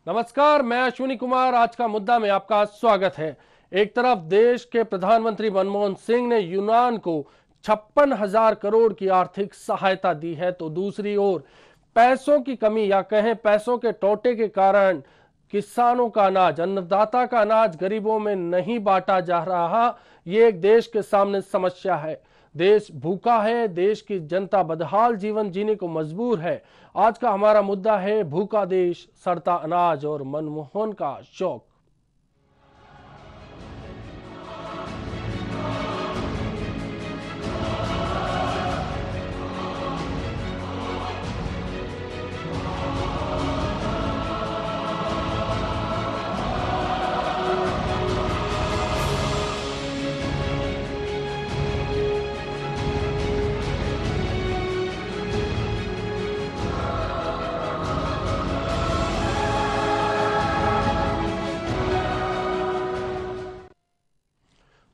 नमस्कार, मैं अश्विनी कुमार। आज का मुद्दा में आपका स्वागत है। एक तरफ देश के प्रधानमंत्री मनमोहन सिंह ने यूनान को 56,000 करोड़ की आर्थिक सहायता दी है, तो दूसरी ओर पैसों की कमी या कहें पैसों के टोटे के कारण किसानों का अनाज, अन्नदाता का अनाज गरीबों में नहीं बांटा जा रहा। ये एक देश के सामने समस्या है। देश भूखा है, देश की जनता बदहाल जीवन जीने को मजबूर है। आज का हमारा मुद्दा है भूखा देश, सड़ता अनाज और मनमोहन का शौक।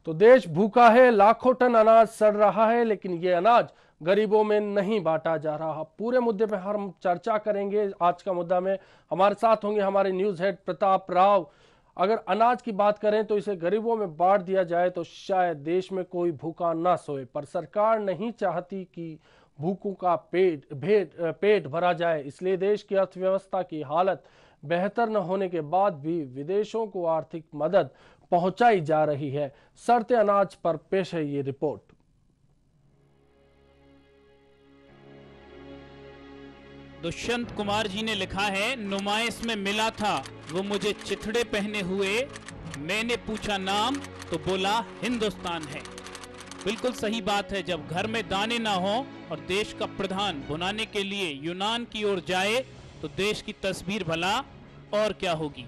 तो देश भूखा है, लाखों टन अनाज सड़ रहा है, लेकिन ये अनाज गरीबों में नहीं बांटा जा रहा। पूरे मुद्दे पे हम चर्चा करेंगे। आज का मुद्दा में हमारे साथ होंगे हमारे न्यूज हेड प्रताप राव। अगर अनाज की बात करें तो इसे गरीबों में बांट दिया जाए तो शायद देश में कोई भूखा ना सोए, पर सरकार नहीं चाहती कि भूखों का पेट भरा जाए। इसलिए देश की अर्थव्यवस्था की हालत बेहतर न होने के बाद भी विदेशों को आर्थिक मदद पहुंचाई जा रही है। सड़ते अनाज पर पेश है ये रिपोर्ट। दुष्यंत कुमार जी ने लिखा है, नुमाइश में मिला था वो मुझे चिथड़े पहने हुए, मैंने पूछा नाम तो बोला हिंदुस्तान है। बिल्कुल सही बात है। जब घर में दाने ना हो और देश का प्रधान बुनाने के लिए यूनान की ओर जाए तो देश की तस्वीर भला और क्या होगी।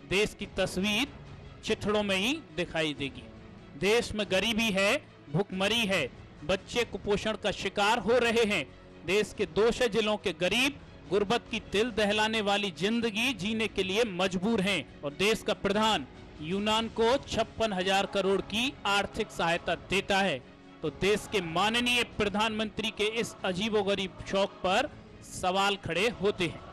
देश की तस्वीर चिथड़ों में ही दिखाई देगी। देश में गरीबी है, भुखमरी है, बच्चे कुपोषण का शिकार हो रहे हैं। देश के 200 जिलों के गरीब गुर्बत की दिल दहलाने वाली जिंदगी जीने के लिए मजबूर हैं और देश का प्रधान यूनान को 56,000 करोड़ की आर्थिक सहायता देता है। तो देश के माननीय प्रधानमंत्री के इस अजीबोगरीब शौक पर सवाल खड़े होते हैं।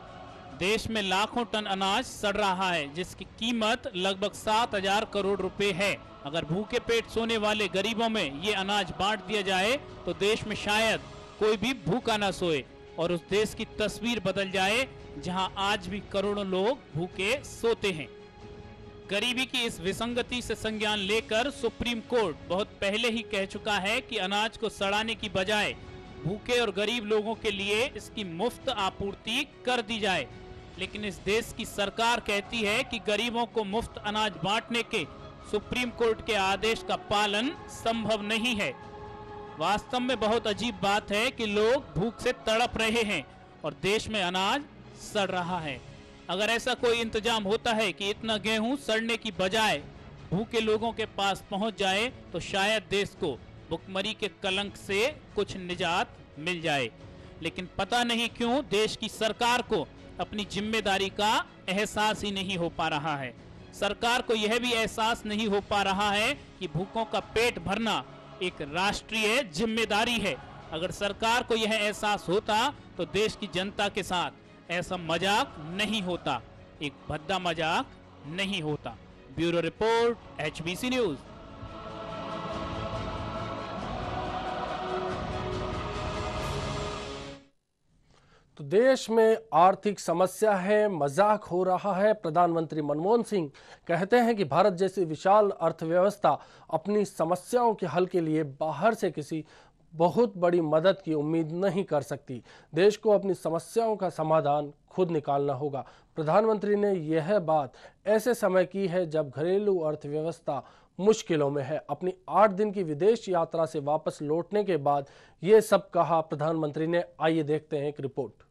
देश में लाखों टन अनाज सड़ रहा है जिसकी कीमत लगभग 7,000 करोड़ रुपए है। अगर भूखे पेट सोने वाले गरीबों में ये अनाज बांट दिया जाए तो देश में शायद कोई भी भूखा ना सोए और उस देश की तस्वीर बदल जाए जहां आज भी करोड़ों लोग भूखे सोते हैं। गरीबी की इस विसंगति से संज्ञान लेकर सुप्रीम कोर्ट बहुत पहले ही कह चुका है कि अनाज को सड़ाने की बजाय भूखे और गरीब लोगों के लिए इसकी मुफ्त आपूर्ति कर दी जाए। लेकिन इस देश की सरकार कहती है कि गरीबों को मुफ्त अनाज बांटने के सुप्रीम कोर्ट के आदेश का पालन संभव नहीं है। वास्तव में बहुत अजीब बात है कि लोग भूख से तड़प रहे हैं और देश में अनाज सड़ रहा है। अगर ऐसा कोई इंतजाम होता है कि इतना गेहूं सड़ने की बजाय भूखे लोगों के पास पहुंच जाए तो शायद देश को भुखमरी के कलंक से कुछ निजात मिल जाए। लेकिन पता नहीं क्यों देश की सरकार को अपनी जिम्मेदारी का एहसास ही नहीं हो पा रहा है। सरकार को यह भी एहसास नहीं हो पा रहा है कि भूखों का पेट भरना एक राष्ट्रीय जिम्मेदारी है। अगर सरकार को यह एहसास होता तो देश की जनता के साथ ऐसा मजाक नहीं होता, एक भद्दा मजाक नहीं होता। Bureau report, HBC news. तो देश में आर्थिक समस्या है, मजाक हो रहा है। प्रधानमंत्री मनमोहन सिंह कहते हैं कि भारत जैसी विशाल अर्थव्यवस्था अपनी समस्याओं के हल के लिए बाहर से किसी बहुत बड़ी मदद की उम्मीद नहीं कर सकती। देश को अपनी समस्याओं का समाधान खुद निकालना होगा। प्रधानमंत्री ने यह बात ऐसे समय की है जब घरेलू अर्थव्यवस्था मुश्किलों में है। अपनी 8 दिन की विदेश यात्रा से वापस लौटने के बाद ये सब कहा प्रधानमंत्री ने। आइए देखते हैं एक रिपोर्ट।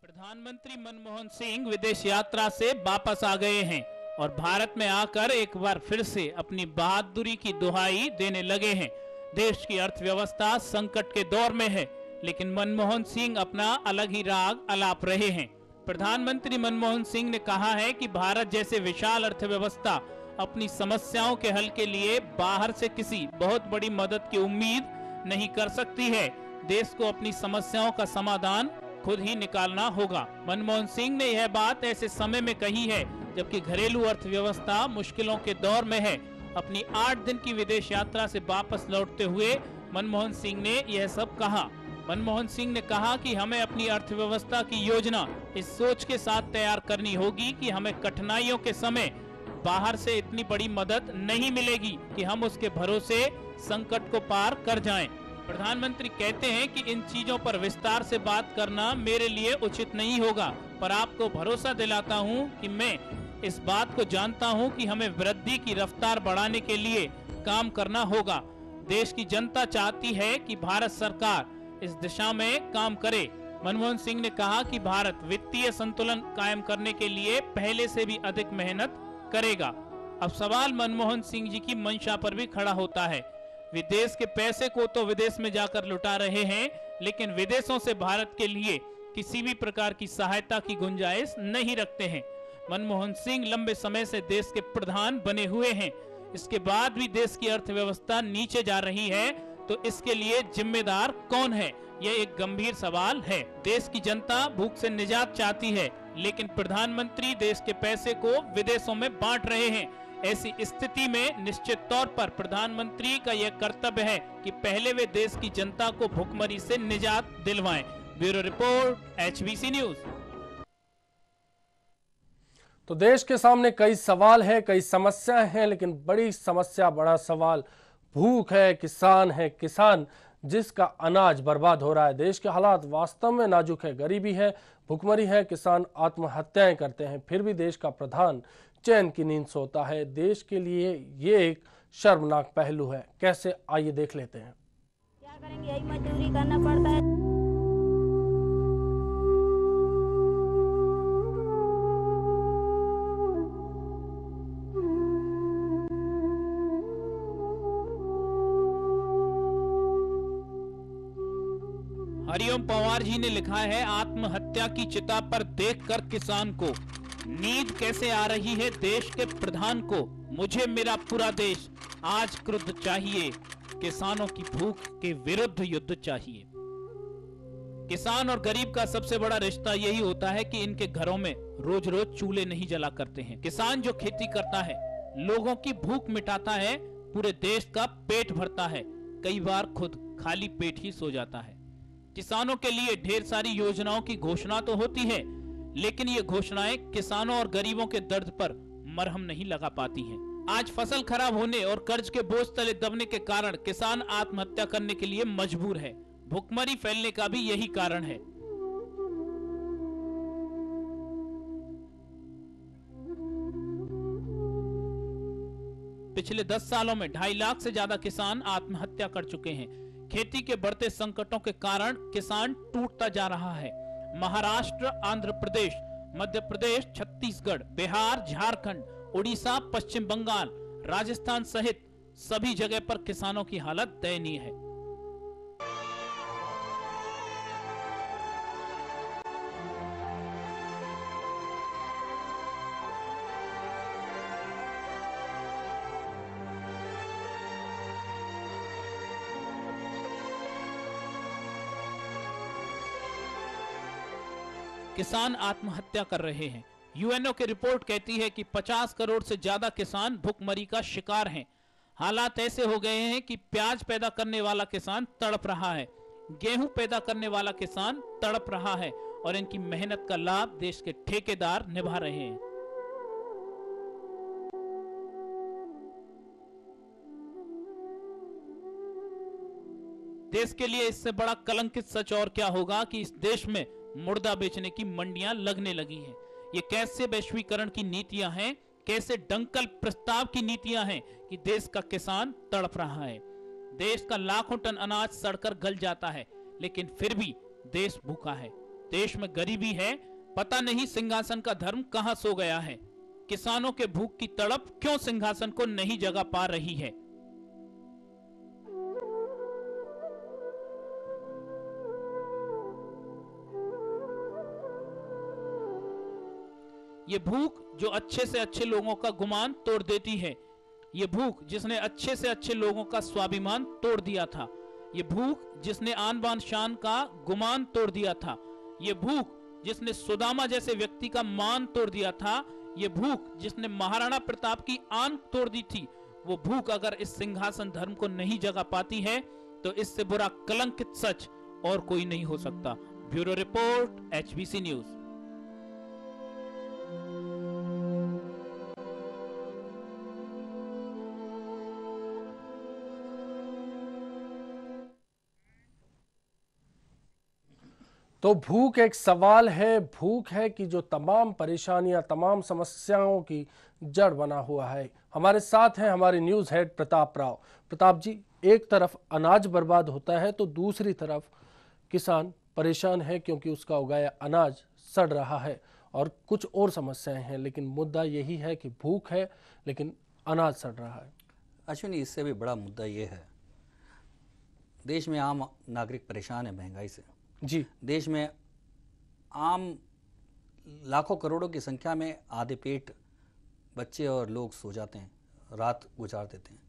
प्रधानमंत्री मनमोहन सिंह विदेश यात्रा से वापस आ गए हैं और भारत में आकर एक बार फिर से अपनी बहादुरी की दुहाई देने लगे हैं। देश की अर्थव्यवस्था संकट के दौर में है, लेकिन मनमोहन सिंह अपना अलग ही राग अलाप रहे हैं। प्रधानमंत्री मनमोहन सिंह ने कहा है कि भारत जैसे विशाल अर्थव्यवस्था अपनी समस्याओं के हल के लिए बाहर से किसी बहुत बड़ी मदद की उम्मीद नहीं कर सकती है। देश को अपनी समस्याओं का समाधान खुद ही निकालना होगा। मनमोहन सिंह ने यह बात ऐसे समय में कही है जबकि घरेलू अर्थव्यवस्था मुश्किलों के दौर में है। अपनी 8 दिन की विदेश यात्रा से वापस लौटते हुए मनमोहन सिंह ने यह सब कहा। मनमोहन सिंह ने कहा कि हमें अपनी अर्थव्यवस्था की योजना इस सोच के साथ तैयार करनी होगी कि हमें कठिनाइयों के समय बाहर से इतनी बड़ी मदद नहीं मिलेगी कि हम उसके भरोसे संकट को पार कर जाएं। प्रधानमंत्री कहते हैं कि इन चीजों पर विस्तार से बात करना मेरे लिए उचित नहीं होगा, पर आपको भरोसा दिलाता हूं कि मैं इस बात को जानता हूं कि हमें वृद्धि की रफ्तार बढ़ाने के लिए काम करना होगा। देश की जनता चाहती है कि भारत सरकार इस दिशा में काम करे। मनमोहन सिंह ने कहा कि भारत वित्तीय संतुलन कायम करने के लिए पहले से भी अधिक मेहनत करेगा। अब सवाल मनमोहन सिंह जी की मंशा पर भी खड़ा होता है। विदेश के पैसे को तो विदेश में जाकर लुटा रहे हैं, लेकिन विदेशों से भारत के लिए किसी भी प्रकार की सहायता की गुंजाइश नहीं रखते हैं। मनमोहन सिंह लंबे समय से देश के प्रधान बने हुए हैं, इसके बाद भी देश की अर्थव्यवस्था नीचे जा रही है, तो इसके लिए जिम्मेदार कौन है? यह एक गंभीर सवाल है। देश की जनता भूख से निजात चाहती है, लेकिन प्रधानमंत्री देश के पैसे को विदेशों में बांट रहे हैं। ऐसी स्थिति में निश्चित तौर पर प्रधानमंत्री का यह कर्तव्य है कि पहले वे देश की जनता को भुखमरी से निजात दिलवाएं। Bureau report, HBC news. तो देश के सामने कई सवाल हैं, कई समस्याएं हैं, लेकिन बड़ी समस्या, बड़ा सवाल भूख है, किसान जिसका अनाज बर्बाद हो रहा है। देश के हालात वास्तव में नाजुक है, गरीबी है, भुखमरी है, किसान आत्महत्याएं करते हैं, फिर भी देश का प्रधान चैन की नींद सोता है। देश के लिए ये एक शर्मनाक पहलू है। कैसे, आइए देख लेते हैं। क्या करेंगे, यही मजदूरी करना पड़ता है। हरिओम पवार जी ने लिखा है, आत्महत्या की चिता पर देखकर किसान को नींद कैसे आ रही है देश के प्रधान को। मुझे मेरा पूरा देश आज क्रुद्ध चाहिए, किसानों की भूख के विरुद्ध युद्ध चाहिए। किसान और गरीब का सबसे बड़ा रिश्ता यही होता है कि इनके घरों में रोज रोज चूल्हे नहीं जला करते हैं। किसान जो खेती करता है, लोगों की भूख मिटाता है, पूरे देश का पेट भरता है, कई बार खुद खाली पेट ही सो जाता है। किसानों के लिए ढेर सारी योजनाओं की घोषणा तो होती है, लेकिन ये घोषणाएं किसानों और गरीबों के दर्द पर मरहम नहीं लगा पाती हैं। आज फसल खराब होने और कर्ज के बोझ तले दबने के कारण किसान आत्महत्या करने के लिए मजबूर है। भुखमरी फैलने का भी यही कारण है। पिछले 10 सालों में 2.5 लाख से ज्यादा किसान आत्महत्या कर चुके हैं। खेती के बढ़ते संकटों के कारण किसान टूटता जा रहा है। महाराष्ट्र, आंध्र प्रदेश, मध्य प्रदेश, छत्तीसगढ़, बिहार, झारखंड, उड़ीसा, पश्चिम बंगाल, राजस्थान सहित सभी जगह पर किसानों की हालत दयनीय है। किसान आत्महत्या कर रहे हैं। यूएनओ की रिपोर्ट कहती है कि 50 करोड़ से ज्यादा किसान भुखमरी का शिकार हैं। हालात ऐसे हो गए हैं कि प्याज पैदा करने वाला किसान तड़प रहा है, गेहूं पैदा करने वाला किसान तड़प रहा है, और इनकी मेहनत का लाभ देश के ठेकेदार निभा रहे हैं। देश के लिए इससे बड़ा कलंकित सच और क्या होगा कि इस देश में मुर्दा बेचने की मंडियां लगने लगी हैं। ये कैसे वैश्वीकरण की नीतियां हैं, कैसे डंकल प्रस्ताव की नीतियां हैं कि देश का किसान तड़प रहा है। देश का लाखों टन अनाज सड़कर गल जाता है, लेकिन फिर भी देश भूखा है। देश में गरीबी है, पता नहीं सिंहासन का धर्म कहां सो गया है। किसानों के भूख की तड़प क्यों सिंहासन को नहीं जगा पा रही है। ये भूख जो अच्छे से अच्छे लोगों का गुमान तोड़ देती है, ये भूख जिसने अच्छे से अच्छे लोगों का स्वाभिमान तोड़ दिया था, ये भूख जिसने आन बान शान का गुमान तोड़ दिया था, ये भूख जिसने सुदामा जैसे व्यक्ति का मान तोड़ दिया था, ये भूख जिसने महाराणा प्रताप की आन तोड़ दी थी, वो भूख अगर इस सिंहासन धर्म को नहीं जगा पाती है तो इससे बुरा कलंकित सच और कोई नहीं हो सकता। Bureau report, HBC news. तो भूख एक सवाल है, भूख है कि जो तमाम परेशानियां, तमाम समस्याओं की जड़ बना हुआ है। हमारे साथ हैं हमारे न्यूज़ हेड प्रताप राव। प्रताप जी, एक तरफ अनाज बर्बाद होता है तो दूसरी तरफ किसान परेशान है क्योंकि उसका उगाया अनाज सड़ रहा है और कुछ और समस्याएं हैं, लेकिन मुद्दा यही है कि भूख है लेकिन अनाज सड़ रहा है। अश्विनी, इससे भी बड़ा मुद्दा ये है, देश में आम नागरिक परेशान है महंगाई से। जी, देश में आम लाखों करोड़ों की संख्या में आधे पेट बच्चे और लोग सो जाते हैं, रात गुजार देते हैं।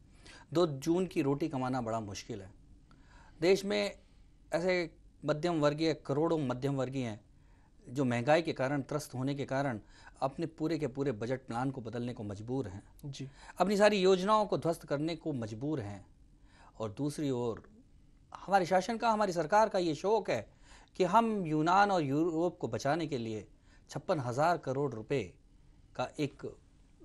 2 जून की रोटी कमाना बड़ा मुश्किल है। देश में ऐसे मध्यम वर्गीय, करोड़ों मध्यम वर्गीय हैं जो महंगाई के कारण, त्रस्त होने के कारण अपने पूरे के पूरे बजट प्लान को बदलने को मजबूर हैं, जी, अपनी सारी योजनाओं को ध्वस्त करने को मजबूर हैं। और दूसरी ओर हमारे शासन का, हमारी सरकार का ये शौक है कि हम यूनान और यूरोप को बचाने के लिए 56,000 करोड़ रुपए का एक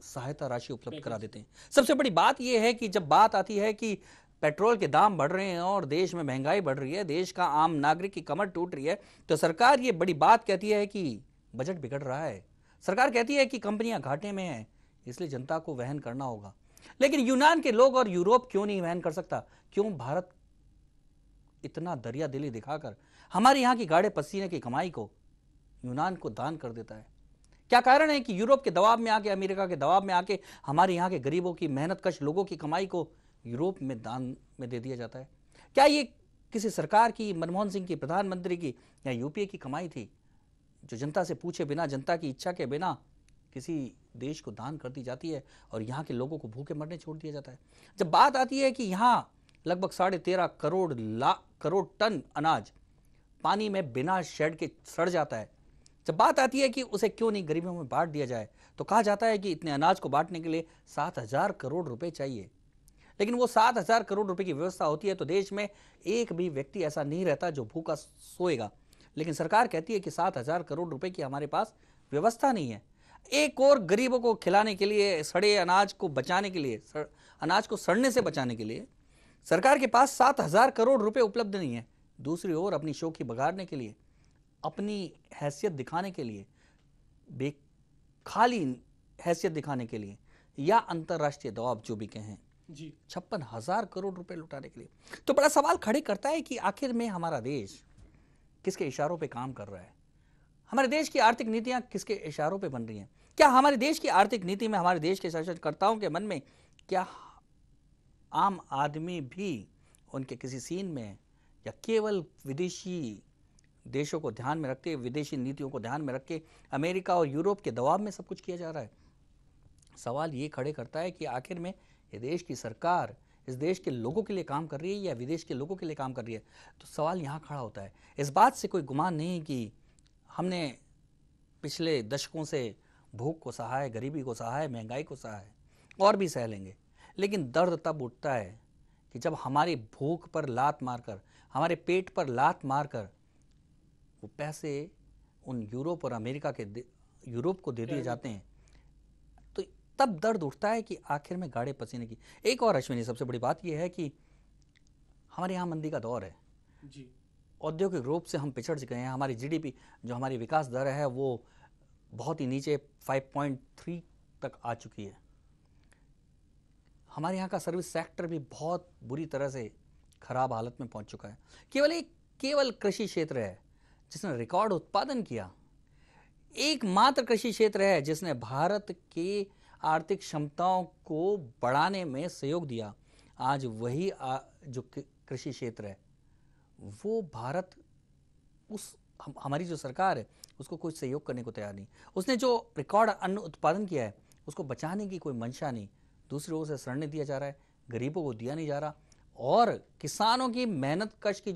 सहायता राशि उपलब्ध करा देते हैं। सबसे बड़ी बात यह है कि जब बात आती है कि पेट्रोल के दाम बढ़ रहे हैं और देश में महंगाई बढ़ रही है, देश का आम नागरिक की कमर टूट रही है, तो सरकार ये बड़ी बात कहती है कि बजट बिगड़ रहा है। सरकार कहती है कि कंपनियां घाटे में हैं, इसलिए जनता को वहन करना होगा। लेकिन यूनान के लोग और यूरोप क्यों नहीं वहन कर सकता? क्यों भारत इतना दरिया दिली दिखाकर हमारे यहाँ की गाढ़े पसीने की कमाई को यूनान को दान कर देता है? क्या कारण है कि यूरोप के दबाव में आके, अमेरिका के दबाव में आके हमारे यहाँ के गरीबों की, मेहनतकश लोगों की कमाई को यूरोप में दान में दे दिया जाता है? क्या ये किसी सरकार की, मनमोहन सिंह की, प्रधानमंत्री की या यूपीए की कमाई थी जो जनता से पूछे बिना, जनता की इच्छा के बिना किसी देश को दान कर दी जाती है और यहाँ के लोगों को भूखे मरने छोड़ दिया जाता है? जब बात आती है कि यहाँ लगभग 13.5 करोड़ टन अनाज पानी में बिना शेड के सड़ जाता है, जब बात आती है कि उसे क्यों नहीं गरीबों में बांट दिया जाए, तो कहा जाता है कि इतने अनाज को बांटने के लिए 7,000 करोड़ रुपए चाहिए। लेकिन वो 7,000 करोड़ रुपए की व्यवस्था होती है तो देश में एक भी व्यक्ति ऐसा नहीं रहता जो भूखा सोएगा। लेकिन सरकार कहती है कि 7,000 करोड़ रुपए की हमारे पास व्यवस्था नहीं है। एक और गरीबों को खिलाने के लिए, सड़े अनाज को बचाने के लिए, अनाज को सड़ने से बचाने के लिए सरकार के पास 7,000 करोड़ रुपए उपलब्ध नहीं है। दूसरी ओर अपनी शोखी बघाड़ने के लिए, अपनी हैसियत दिखाने के लिए, खाली हैसियत दिखाने के लिए या अंतर्राष्ट्रीय दबाव जो भी कहें, जी, 56,000 करोड़ रुपए लुटाने के लिए, तो बड़ा सवाल खड़े करता है कि आखिर में हमारा देश किसके इशारों पे काम कर रहा है? हमारे देश की आर्थिक नीतियां किसके इशारों पे बन रही हैं? क्या हमारे देश की आर्थिक नीति में, हमारे देश के शासनकर्ताओं के मन में क्या आम आदमी भी उनके किसी सीन में, या केवल विदेशी देशों को ध्यान में रखते, विदेशी नीतियों को ध्यान में रख के अमेरिका और यूरोप के दबाव में सब कुछ किया जा रहा है? सवाल ये खड़े करता है कि आखिर में ये देश की सरकार इस देश के लोगों के लिए काम कर रही है या विदेश के लोगों के लिए काम कर रही है? तो सवाल यहाँ खड़ा होता है। इस बात से कोई गुमान नहीं कि हमने पिछले दशकों से भूख को सहा है, गरीबी को सहा है, महंगाई को सहा है, और भी सह लेंगे। लेकिन दर्द तब उठता है कि जब हमारी भूख पर लात मारकर, हमारे पेट पर लात मारकर वो पैसे उन यूरोप और अमेरिका के यूरोप को दे दिए जाते हैं, तो तब दर्द उठता है कि आखिर में गाढ़े पसीने की। एक और अश्विनी, सबसे बड़ी बात यह है कि हमारे यहाँ मंदी का दौर है जी, औद्योगिक रूप से हम पिछड़ गए हैं। हमारी जीडीपी, जो हमारी विकास दर है, वो बहुत ही नीचे 5.3 तक आ चुकी है। हमारे यहाँ का सर्विस सेक्टर भी बहुत बुरी तरह से खराब हालत में पहुंच चुका है। केवल कृषि क्षेत्र है जिसने रिकॉर्ड उत्पादन किया, एकमात्र कृषि क्षेत्र है जिसने भारत के आर्थिक क्षमताओं को बढ़ाने में सहयोग दिया। आज वही जो कृषि क्षेत्र है, वो भारत, हमारी जो सरकार है, उसको कोई सहयोग करने को तैयार नहीं। उसने जो रिकॉर्ड अन्न उत्पादन किया है, उसको बचाने की कोई मंशा नहीं। दूसरी ओर से सड़ने दिया जा रहा है, गरीबों को दिया नहीं जा रहा, और किसानों की मेहनत कश की